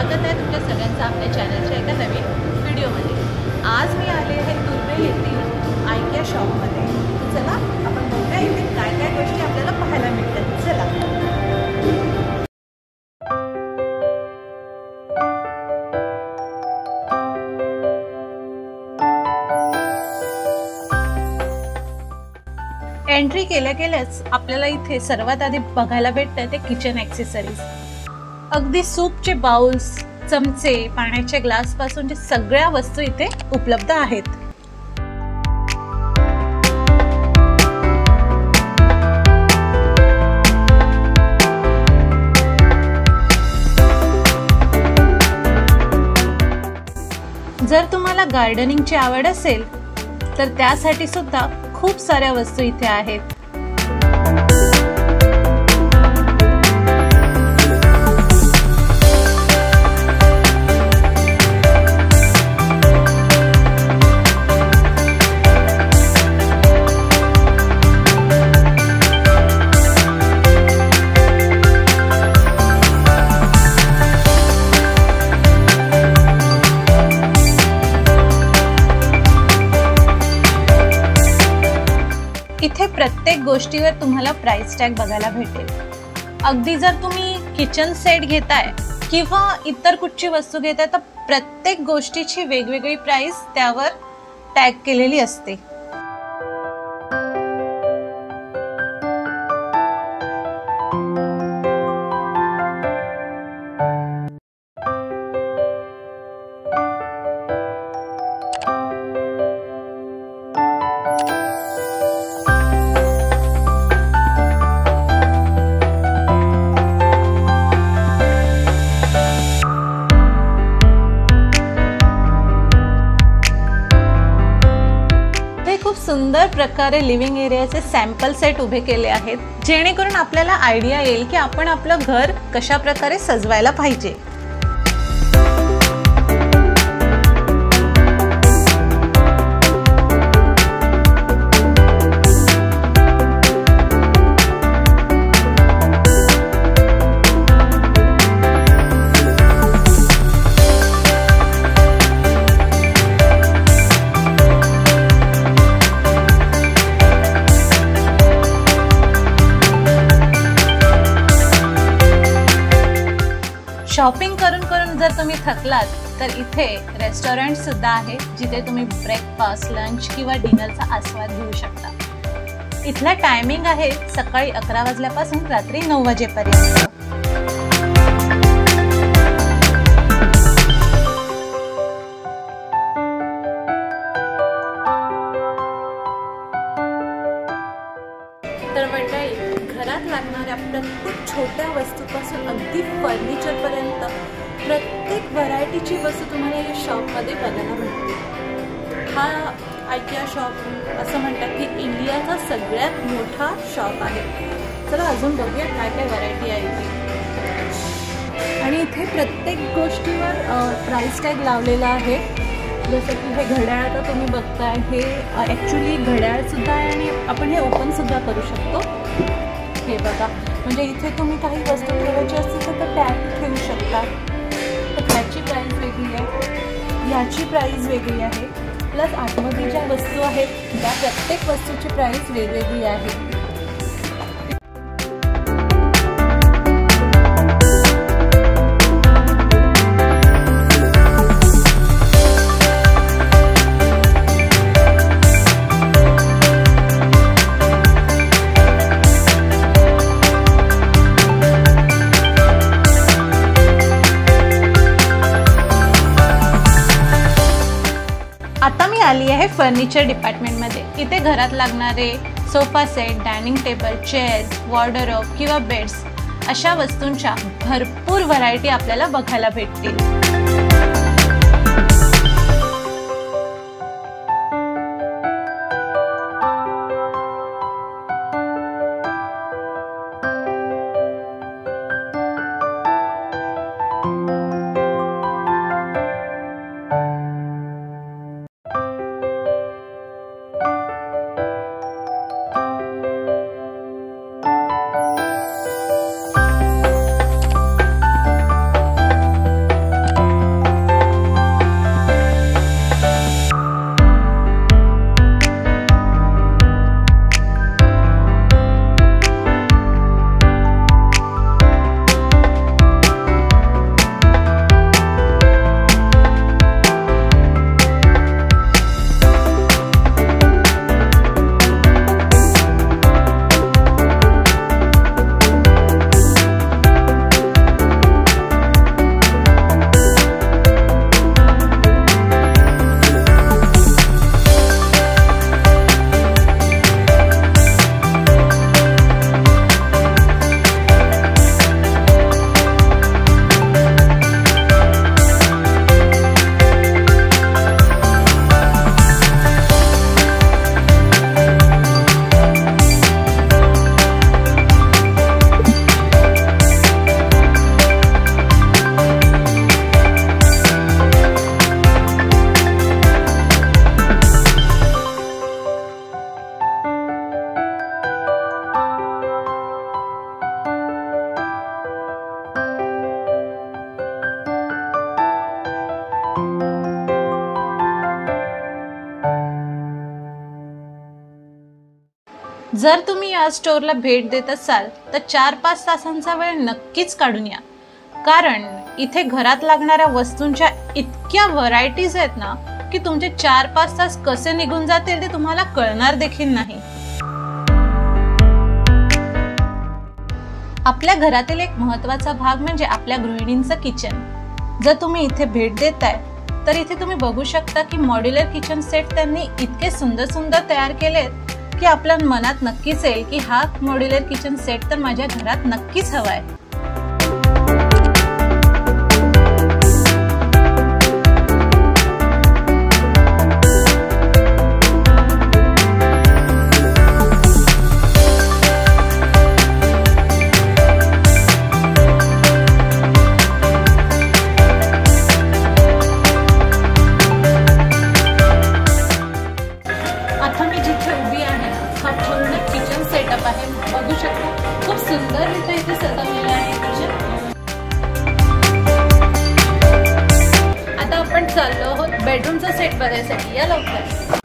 स्वागत आहे तुमच्या सगळ्यांचं आपल्या चॅनलच्या एका नवीन व्हिडिओमध्ये। आज मी आले आहे तुर्भे येथील आयकिया शॉपमध्ये। चला आपण बघूया इथे काय काय गोष्टी आपल्याला पाहायला मिळतात। चला एंट्री केल्याच आपल्याला इथे सर्वात आधी बघायला भेटतं ते किचन ॲक्सेसरीज। अगदी सूपचे बाउल्स, चमचे, पाण्याचे ग्लास पासून सगळ्या वस्तू इथे उपलब्ध आहेत। जर तुम्हाला गार्डनिंगची आवड असेल तर त्यासाठी सुद्धा खूप साऱ्या वस्तू इथे आहेत। इथे प्रत्येक गोष्टीवर तुम्हाला प्राइस टॅग बघायला भेटेल। अगदी जर तुम्ही किचन सेट घेताय किंवा इतर कुठची वस्तू घेताय तर प्रत्येक गोष्टीची वेगवेगळी प्राइस त्यावर टॅग केलेली असते। खूप सुंदर प्रकारे लिव्हिंग एरियाचे सॅम्पल सेट उभे केले आहेत, जेणेकरून आपल्याला आयडिया येईल की आपण आपलं घर कशा प्रकारे सजवायला पाहिजे। शॉपिंग करून जर तुम्ही थकलात तर इथे रेस्टॉरंट सुद्धा आहे, जिथे तुम्ही ब्रेकफास्ट, लंच किंवा डिनरचा आस्वाद घेऊ शकता। इथला टायमिंग आहे सकाळी 11 वाजल्यापासून रात्री 9 वाजेपर्यंत। तर मंडळी, घरात लागणाऱ्या प्रत्येक छोट्या वस्तूपासून अगदी फर्निचरपर्यंत प्रत्येक व्हरायटीची वस्तू तुम्हाला या शॉपमध्ये बघायला मिळते। हा आयकिया शॉप असं म्हणतात की इंडियाचा सगळ्यात मोठा शॉप आहे। चला अजून बघूया काय काय व्हरायटी आहे इथे। आणि इथे प्रत्येक गोष्टीवर प्राइस टॅग लावलेला आहे। जसं की हे घड्याळ आता तुम्ही बघताय, हे ॲक्च्युली घड्याळसुद्धा आहे आणि आपण हे ओपनसुद्धा करू शकतो। हे बघा, म्हणजे इथे तुम्ही काही वस्तू ठेवायची असतील तर टॅग ठेवू शकता। तर ह्याची प्राईस वेगळी आहे, ह्याची प्राईस वेगळी आहे, प्लस आतमध्ये ज्या वस्तू आहेत त्या प्रत्येक वस्तूची प्राईस वेगवेगळी आहे। आता मी आली आहे फर्निचर डिपार्टमेंटमध्ये। इथे घरात लागणारे sofa set, dining table, chairs, wardrobe किंवा बेड्स अशा वस्तूंच्या भरपूर व्हरायटी आपल्याला बघायला भेटतील। जर तुम्ही या स्टोअरला भेट देत असाल तर 4-5 तासांचा वेळ नक्कीच काढून या, कारण इथे घरात लागणाऱ्या वस्तूंच्या इतक्या व्हरायटीज आहेत ना की तुमचे 4-5 तास कसे निघून जातील ते तुम्हाला कळणार देखील नाही. आपल्या घरातील एक महत्त्वाचा भाग म्हणजे आपल्या गृहिणींचं किचन. जर तुम्ही इथे भेट देताय तर इथे तुम्ही बघू शकता की मॉड्युलर किचन सेट त्यांनी इतके सुंदर तयार केलेत की आपल्या मनात नक्कीच येईल की हा मॉड्युलर किचन सेट तर माझ्या घरात नक्कीच हवा आहे. आता मी जिथे उभी आहे हा पूर्ण किचन सेटअप आहे. बघू शकता खूप सुंदररित्या इथे सजवलेलं आहे किचन. आता आपण चाललो आहोत बेडरूमचा सेट बघायसाठी. या लवकर.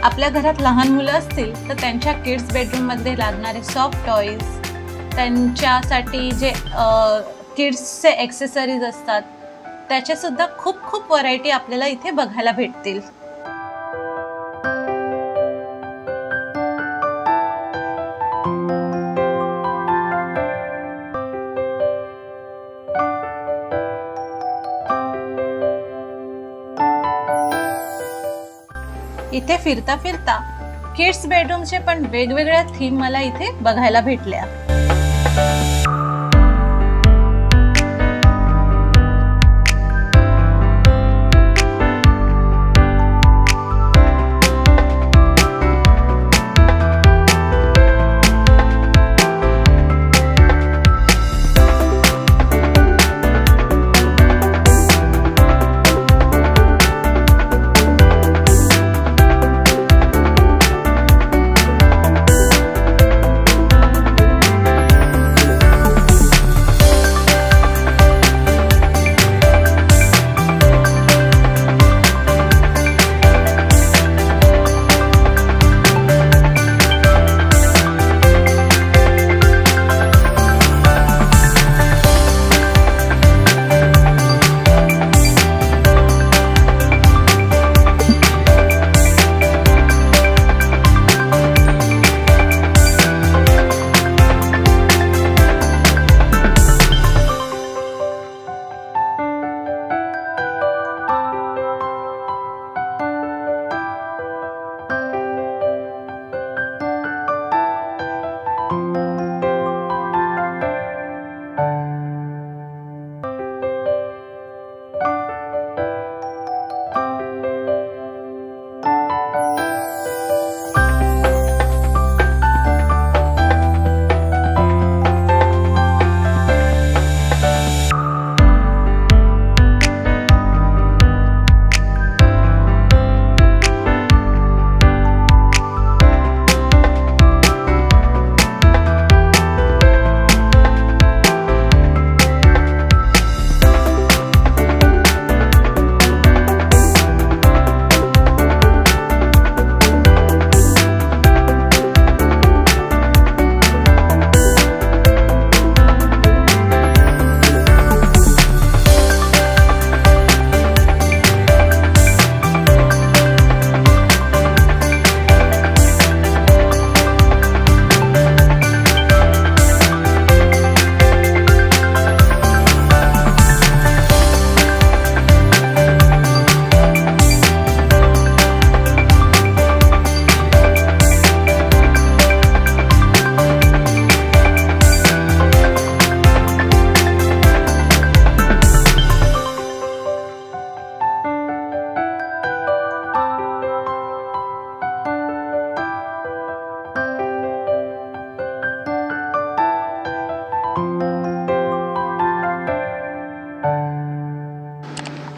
आपल्या घरात लहान मुलं असतील तर त्यांच्या किड्स बेडरूममध्ये लागणारे सॉफ्ट टॉईज, त्यांच्यासाठी जे किड्सचे ॲक्सेसरीज असतात त्याच्यासुद्धा खूप व्हरायटी आपल्याला इथे बघायला भेटतील. इथे फिरता किड्स बेडरूमचे पण वेगवेगळ्या थीम मला इथे बघायला भेटल्या.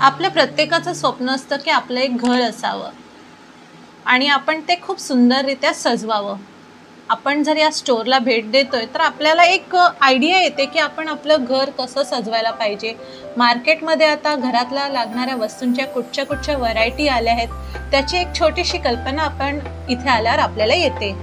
आपल्या प्रत्येकाचं स्वप्न असतं की आपलं एक घर असावं आणि आपण ते खूप सुंदररित्या सजवावं. आपण जर या स्टोअरला भेट देतोय तर आपल्याला एक आयडिया येते की आपण आपलं घर कसं सजवायला पाहिजे. मार्केटमध्ये आता घरातल्या लागणाऱ्या वस्तूंच्या कुठच्या व्हरायटी आल्या आहेत, त्याची एक छोटीशी कल्पना आपण इथे आल्यावर आपल्याला येते.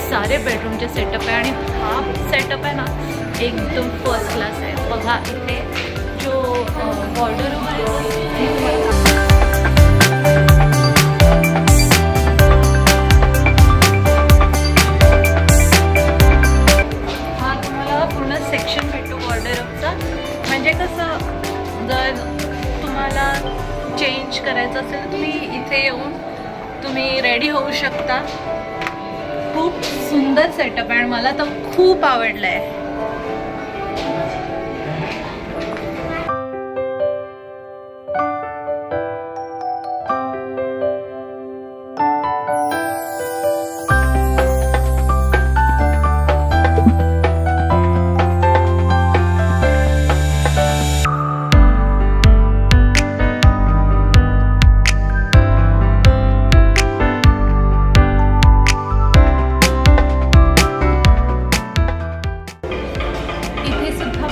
सारे बेडरूमचे सेटअप आहे आणि हा सेटअप आहे ना एकदम फर्स्ट क्लास आहे. बघा इथे जो वॉर्डरोब आहे हा तुम्हाला पूर्ण सेक्शन भेटतो वॉर्डरोबचा. म्हणजे कसं जर तुम्हाला चेंज करायचं असेल तुम्ही इथे येऊन तुम्ही रेडी होऊ शकता. खूप सुंदर सेटअप आहे आणि मला तर खूप आवडलं आहे.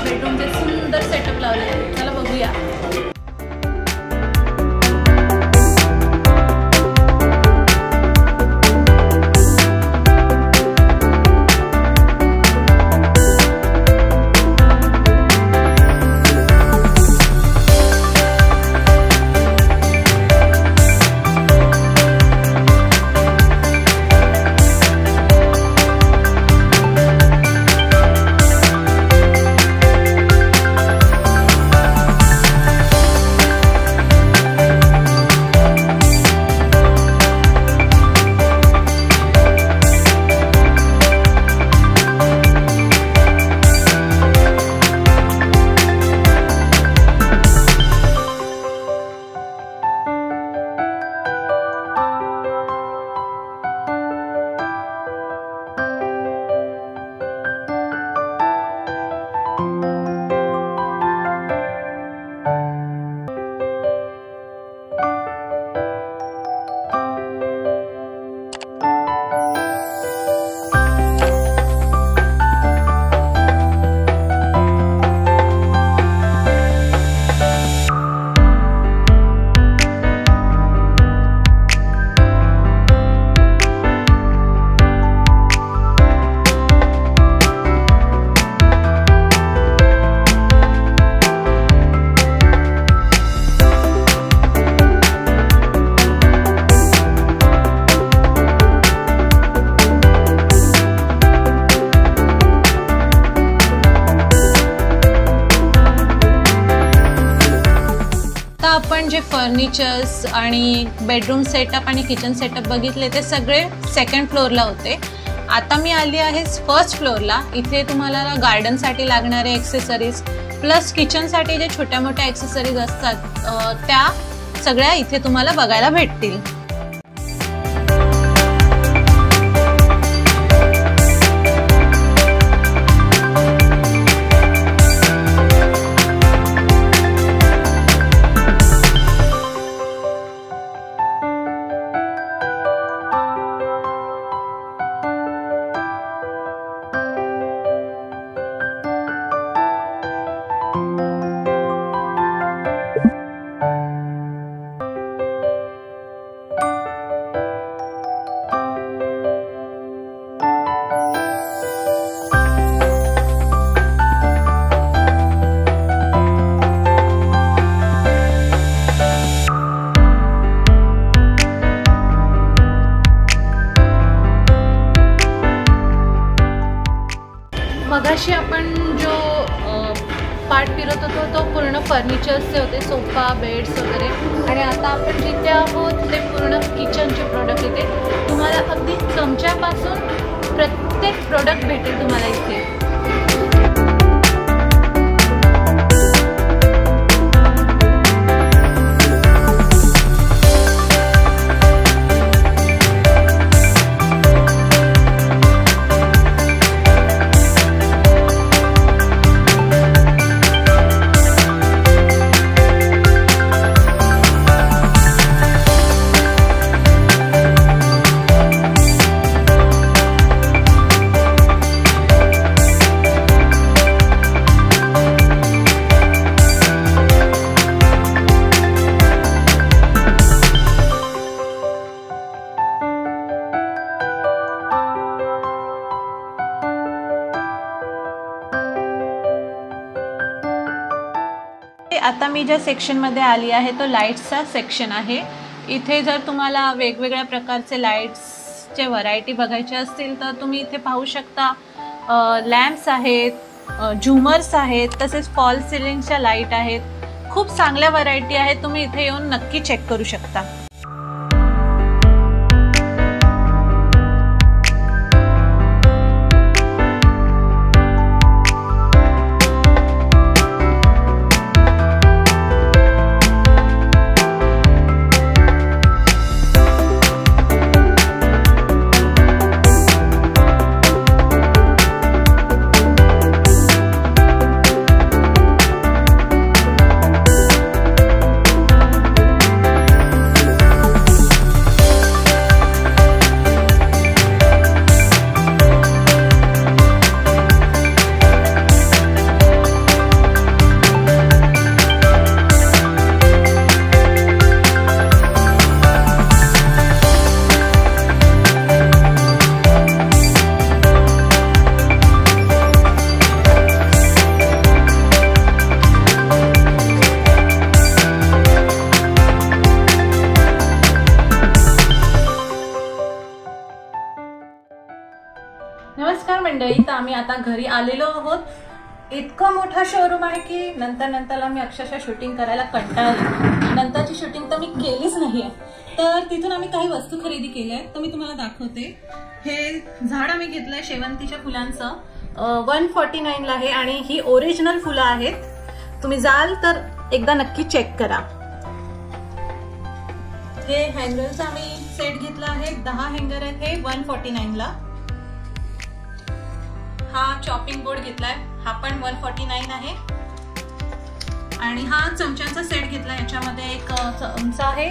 बेडरूमचे सुंदर सेटअप लावले आहे. चला बघूया. आपण जे फर्निचर्स आणि बेडरूम सेटअप आणि किचन सेटअप बघितले ते सगळे सेकंड फ्लोअरला होते. आता मी आली आहे फर्स्ट फ्लोअरला. इथे तुम्हाला गार्डनसाठी लागणारे एक्सेसरीज प्लस किचनसाठी जे छोट्या मोठ्या एक्सेसरीज असतात त्या सगळ्या इथे तुम्हाला बघायला भेटतील. मगाशी आपण जो पार्ट फिरत होतो तो पूर्ण फर्निचर्सचे होते, सोफा, बेड्स वगैरे. आणि आता आपण जिथे आहोत ते पूर्ण किचनचे प्रोडक्ट इथे तुम्हाला अगदी चमच्यापासून प्रत्येक प्रोडक्ट भेटेल तुम्हाला इथे. आता मी ज्या सेक्शनमध्ये आली आहे तो लाईट्सचा सेक्शन आहे. इथे जर तुम्हाला वेगवेगळ्या प्रकारचे लाईट्सचे व्हरायटी बघायचे असतील तर तुम्ही इथे पाहू शकता. लॅम्प्स आहेत, झुमर्स आहेत, तसेच फॉल सिलिंगच्या लाईट आहेत. खूप चांगल्या व्हरायटी आहेत, तुम्ही इथे येऊन नक्की चेक करू शकता. नमस्कार मंडळी, तर आम्ही आता घरी आलेलो आहोत. इतकं मोठा शोरूम आहे की नंतर मी अक्षरशः शूटिंग करायला कंटाळले. नंतरची शूटिंग तर मी केलीच नाहीये. तर तिथून आम्ही काही वस्तू खरेदी केल्या आहेत, तर मी तुम्हाला दाखवते. हे झाड आम्ही घेतलंय शेवंतीच्या फुलांचं, 149 ला आहे आणि ही ओरिजिनल फुलं आहेत. तुम्ही जाल तर एकदा नक्की चेक करा. हे हँगरचा आम्ही सेट घेतला आहे, 10 हँगर आहेत. हे 149 ला. हा चॉपिंग बोर्ड घेतलाय, हा पण 149 आहे. आणि हा चमच्यांचा सेट घेतला, याच्यामध्ये एक चमचा आहे,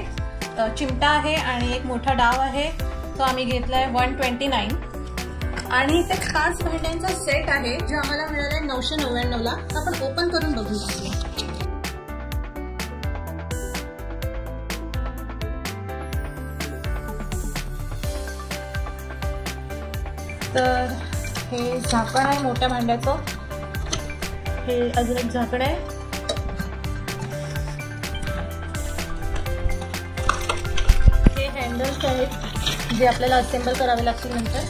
चिमटा आहे आणि एक मोठा डाव आहे. तो आम्ही घेतलाय 129. आणि ते 5 भांड्यांचा सेट आहे जो आम्हाला मिळालाय 999 ला. आपण ओपन करून बघूया. तर हे झाकण आहे मोठ्या भांड्याचं. हे अजून एक झाकण आहे. हे हँडल्स आहेत जे आपल्याला असेंबल करावे लागतील नंतर.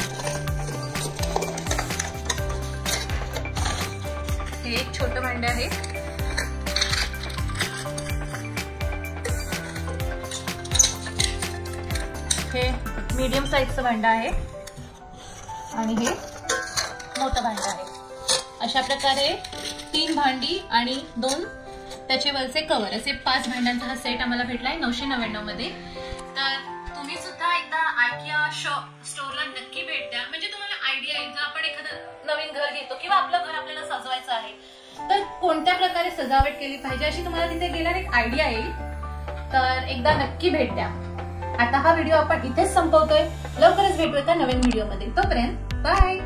हे एक छोटं भांडं आहे. हे मीडियम साईजचं भांडं आहे आणि हे मोठं भांडं आहे. अशा प्रकारे 3 भांडी आणि 2 त्याचे वरचे कव्हर, असे 5 भांड्यांचा हा सेट आम्हाला भेटलाय 999 मध्ये. तर तुम्ही सुद्धा एकदा IKEA स्टोअरला नक्की भेट द्या. म्हणजे तुम्हाला आयडिया येईल, जर आपण एखादं नवीन घर घेतो किंवा आपलं घर आपल्याला सजवायचं आहे तर कोणत्या प्रकारे सजावट केली पाहिजे अशी तुम्हाला तिथे गेल्यावर एक आयडिया येईल. तर एकदा नक्की भेट द्या. आता हा व्हिडिओ आपण इथेच संपवतोय. लवकरच भेटू एका नवीन व्हिडिओमध्ये. तोपर्यंत बाय.